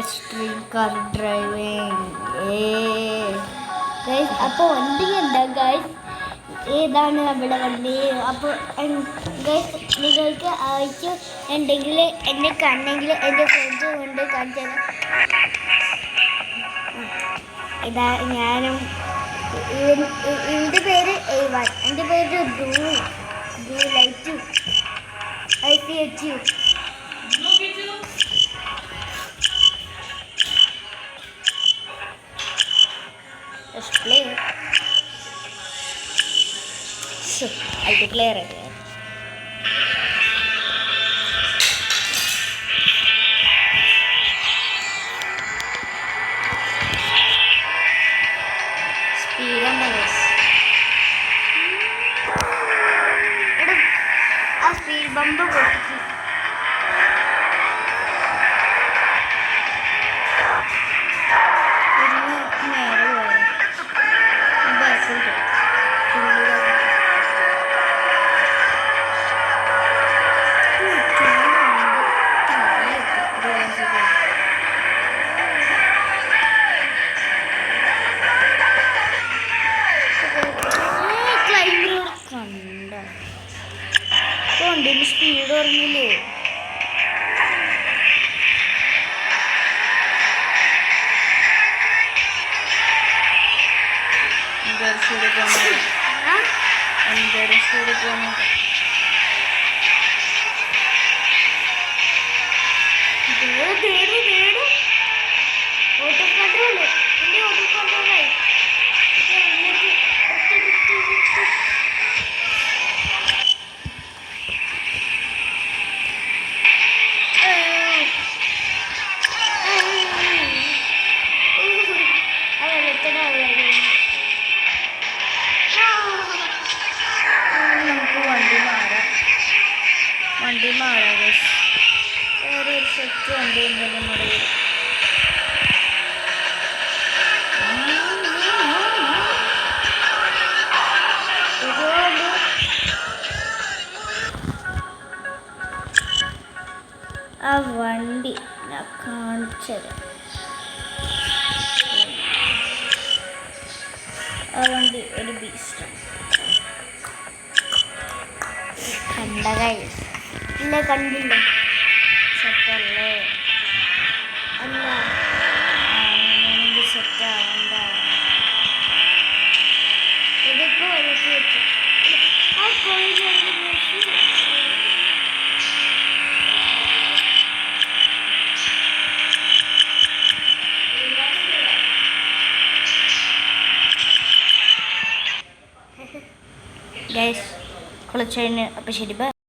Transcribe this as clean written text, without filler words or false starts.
Extreme car driving. അപ്പോൾ വണ്ടി എന്താ ഗൈസ്, ഏതാണ് നമ്മുടെ വണ്ടി? അപ്പോൾ ഗൈസ് നിങ്ങൾക്ക് ആവശ്യം ഉണ്ടെങ്കിൽ എന്നെ കണ്ടെങ്കിൽ എൻ്റെ ഫ്രണ്ട്സ് കൊണ്ട് കാണിച്ചു തരാം. ഇതാ ഞാനും, എൻ്റെ പേര് A1, എൻ്റെ പേര് blue light IPH. Let's play. So, I'll declare it. Speed on the race. A speed bump കൊടുത്തു. വണ്ടിയിൽ സ്പീഡ് പറഞ്ഞില്ലേ? ഓട്ടോ കൺട്രോള് ഓട്ടോ കൺട്രോളായി. വണ്ടി മാറാം. വേറെ ഒരു സെറ്റ് വണ്ടി ഉണ്ട് നമ്മുടെ ആ വണ്ടി ഞാൻ കാണിച്ചത്. ആ വണ്ടി ഒരു ബീസ്റ്റാണ്. കണ്ട ഗൈസ്? ഇല്ല, കണ്ടില്ല. സെറ്റല്ലേ? അല്ല, എനിക്ക് സെറ്റാവണ്ട. ഇതിപ്പോ ആ കോഴിഞ്ഞ ഗൈസ് കുളിച്ചതിന്. അപ്പം ശരി, ബൈ.